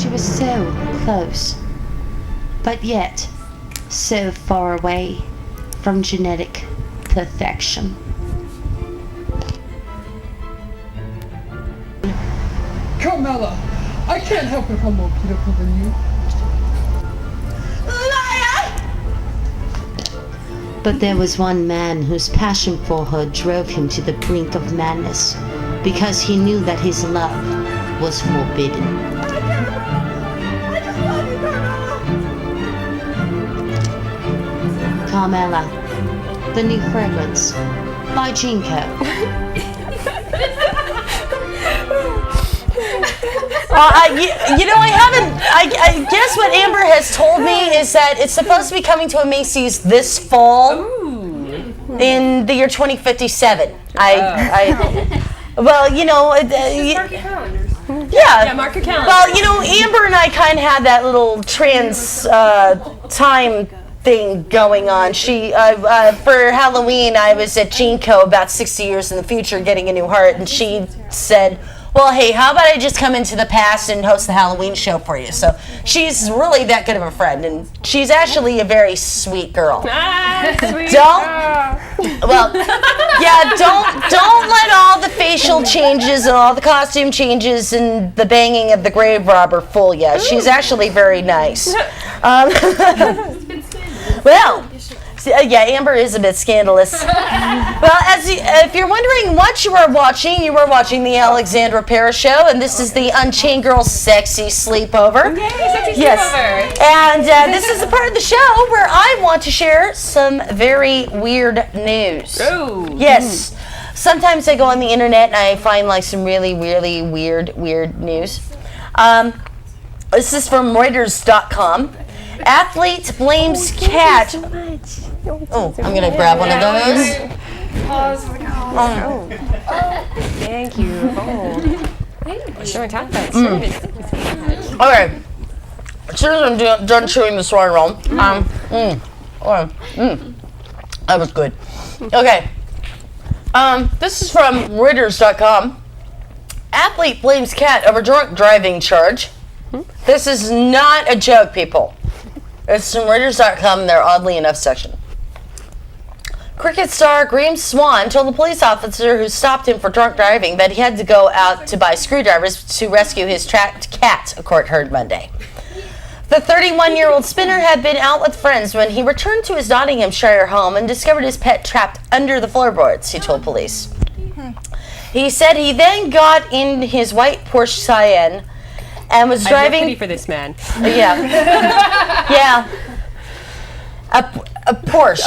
She was so close, but yet so far away from genetic perfection. Carmela, I can't help if I'm more beautiful than you. But there was one man whose passion for her drove him to the brink of madness, because he knew that his love was forbidden. I just love you, Carmela, the new fragrance by Jinko. I guess what Amber has told me is that it's supposed to be coming to a Macy's this fall. Ooh. In the year 2057. Well, Mark your calendars. Yeah, mark your calendar. Well, Amber and I kind of had that little trans time thing going on. She, for Halloween, I was at Jinko about 60 years in the future getting a new heart, and she said, well, hey, how about I just come into the past and host the Halloween show for you? So she's really that good of a friend, and she's actually a very sweet girl. Sweet. Don't let all the facial changes and all the costume changes and the banging of the grave robber fool you. She's actually very nice. Amber is a bit scandalous. Well, if you're wondering what you are watching the Alexandra Paris show, and this is the Unchained Girls sexy sleepover. Yay, sexy yes. sleepover. And this is the part of the show where I want to share some very weird news. Oh. Yes. Sometimes I go on the internet and I find like some really, really weird news. This is from Reuters.com. Athlete blames cat. Oh, I'm gonna grab one of those. Thank you. Showing talk about Okay. As soon as I'm done chewing the soy roll, that was good. Okay. This is from Reuters.com. Athlete blames cat over drunk driving charge. This is not a joke, people. It's from Reuters.com, their oddly enough section. Cricket star Graham Swan told the police officer who stopped him for drunk driving that he had to go out to buy screwdrivers to rescue his trapped cat, a court heard Monday. The 31-year-old spinner had been out with friends when he returned to his Nottinghamshire home and discovered his pet trapped under the floorboards, he told police. He said he then got in his white Porsche Cayenne and was driving. I have pity for this man. Yeah. A Porsche.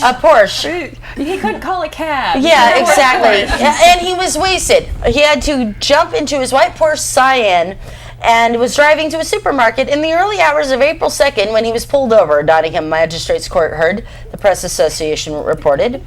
A Porsche. He couldn't call a cab. Yeah, exactly. And he was wasted. He had to jump into his white Porsche Cayenne and was driving to a supermarket in the early hours of April 2nd when he was pulled over, Nottingham Magistrates Court heard, the Press Association reported.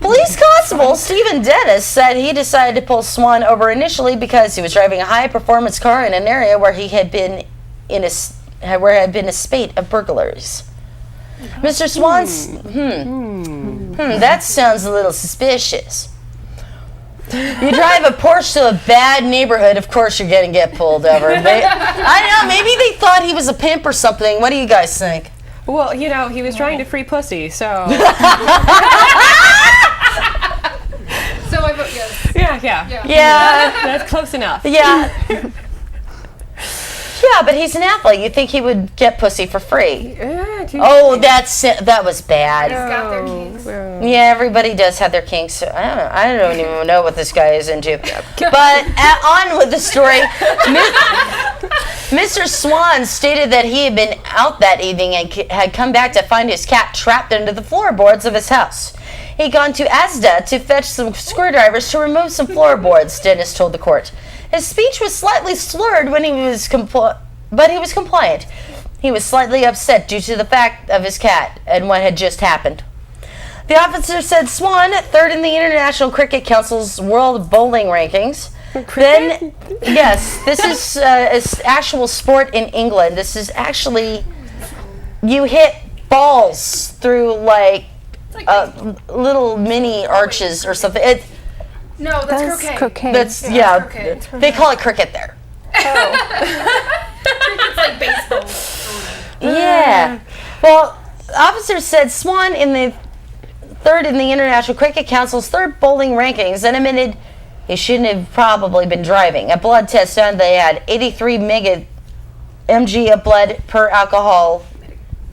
Police Constable Stephen Dennis said he decided to pull Swan over initially because he was driving a high-performance car in an area where had been a spate of burglaries. Mr. Swan's, that sounds a little suspicious. You drive a Porsche to a bad neighborhood, of course you're going to get pulled over. I don't know, maybe they thought he was a pimp or something. What do you guys think? Well, he was trying to free pussy, so. So I vote yes. Yeah. That's close enough. Yeah. Yeah, but he's an athlete. You think he would get pussy for free? Oh, that was bad. He's got their kinks. Yeah, everybody does have their kinks. I don't even know what this guy is into. But on with the story. Mr. Swan stated that he had been out that evening and had come back to find his cat trapped under the floorboards of his house. He'd gone to Asda to fetch some screwdrivers to remove some floorboards, Dennis told the court. His speech was slightly slurred when but he was compliant. He was slightly upset due to the fact of his cat and what had just happened. The officer said Swan, third in the International Cricket Council's World Bowling Rankings. Then, yes, this is an actual sport in England. This is actually, you hit balls through like little mini arches or something. No, that's croquet. That's croquet. They call it cricket there. Cricket like baseball. Yeah. Well, officers said Swan in the third in the International Cricket Council's third bowling rankings and admitted he shouldn't have probably been driving. A blood test found they had 83 mg of blood per alcohol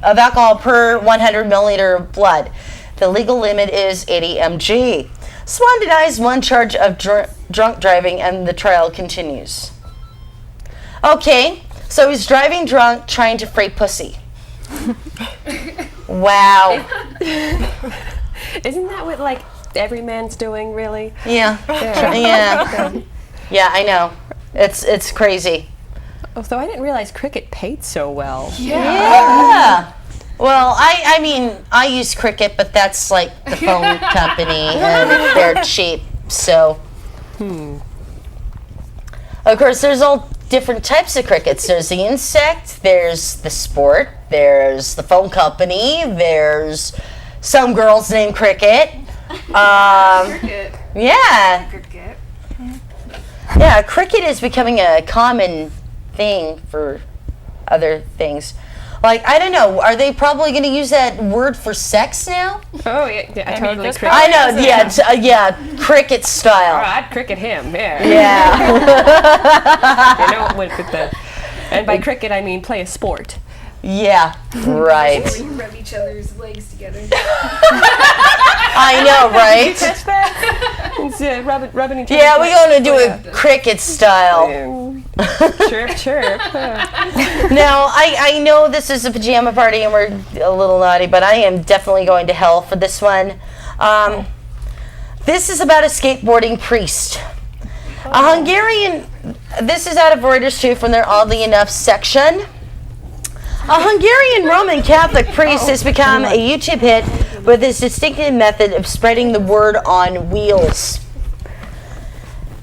per 100 milliliter of blood. The legal limit is 80 mg. Swan denies one charge of drunk driving and the trial continues. Okay, so he's driving drunk trying to free pussy. Wow. Isn't that what like every man's doing, really? Yeah. Yeah, I know. It's crazy. Oh, so I didn't realize cricket paid so well. Yeah. Well, I mean, I use Cricket, but that's like the phone company, and they're cheap. So, of course, there's all different types of crickets. There's the insect, there's the sport, there's the phone company, there's some girls named Cricket. Cricket. Yeah. Cricket. Yeah, cricket is becoming a common thing for other things. Like, I don't know, are they probably going to use that word for sex now? Oh, yeah, totally. that's Cricket. I know, yeah, cricket Oh, style. I'd cricket him, yeah. Yeah. You know, with the, and by cricket, I mean play a sport. Yeah, right. Where you rub each other's legs together. I know, right? Catch that? It's, rubbing each other. Yeah, we're going to do it cricket style. Chirp, chirp. Now, I know this is a pajama party and we're a little naughty, but I am definitely going to hell for this one. This is about a skateboarding priest. A Hungarian, this is out of Reuters too, from their Oddly Enough section. A Hungarian Roman Catholic priest has become a YouTube hit with his distinctive method of spreading the word on wheels.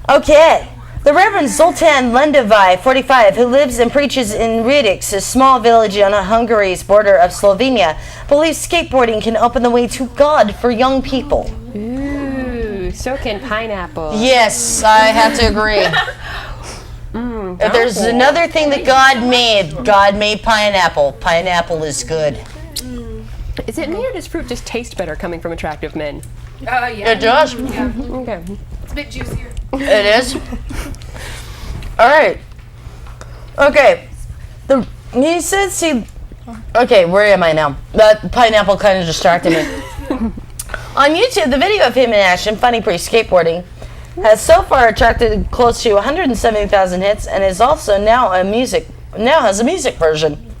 Okay. The Reverend Zoltán Lendavai, 45, who lives and preaches in Ridic, a small village on Hungary's border of Slovenia, believes skateboarding can open the way to God for young people. Ooh, so can pineapple. Yes, I have to agree. If there's another thing that God made pineapple. Pineapple is good. Is it me or does fruit just taste better coming from attractive men? Yeah. It does. Okay. It's a bit juicier. It is. All right. Okay. He says he. Okay, where am I now? That pineapple kind of distracted me. On YouTube, the video of him in action, funny pre-skateboarding, has so far attracted close to 170,000 hits, and is also now has a music version.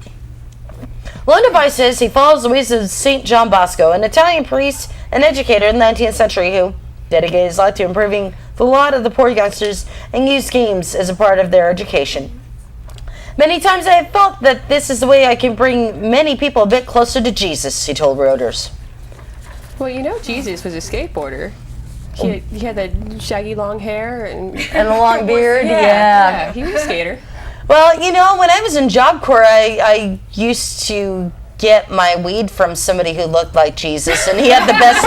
Londonby says he follows the ways of St. John Bosco, an Italian priest and educator in the 19th century who dedicated his life to improving the lot of the poor youngsters and used games as a part of their education. Many times I have felt that this is the way I can bring many people a bit closer to Jesus, he told Reuters. Well, you know, Jesus was a skateboarder. He had that shaggy long hair and And a long beard, yeah, he was a skater. Well, you know, when I was in Job Corps, I used to get my weed from somebody who looked like Jesus, and he had the best.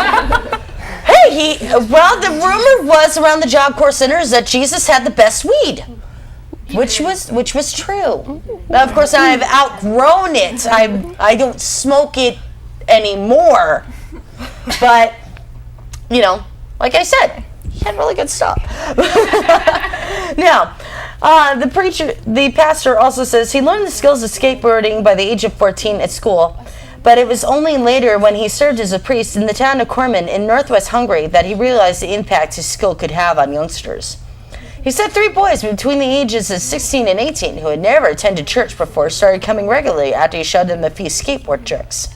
Well, the rumor was around the Job Corps centers that Jesus had the best weed, which was true. Now, of course, I've outgrown it. I don't smoke it anymore, but you know, like I said, he had really good stuff. Now. The pastor also says he learned the skills of skateboarding by the age of 14 at school, but it was only later when he served as a priest in the town of Korman in northwest Hungary that he realized the impact his skill could have on youngsters. He said 3 boys between the ages of 16 and 18 who had never attended church before started coming regularly after he showed them a few skateboard tricks.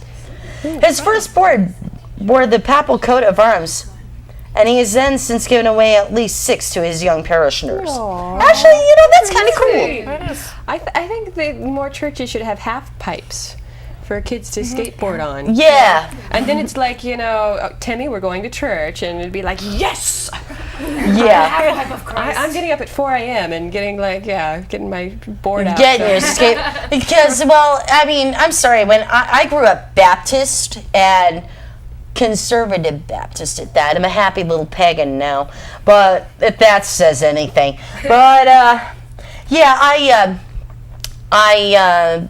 His first board bore the papal coat of arms, and he has then since given away at least 6 to his young parishioners. Aww. Actually, you know, that's kind of cool. I think that more churches should have half pipes for kids to skateboard on. Yeah. And then it's like, you know, oh, Timmy, we're going to church, and it'd be like, yes! Yeah. I'm getting up at 4 a.m. and getting my board out. Getting your skate. Because, well, I mean, I'm sorry, when I grew up Baptist and conservative Baptist at that. I'm a happy little pagan now, but if that says anything. But yeah, I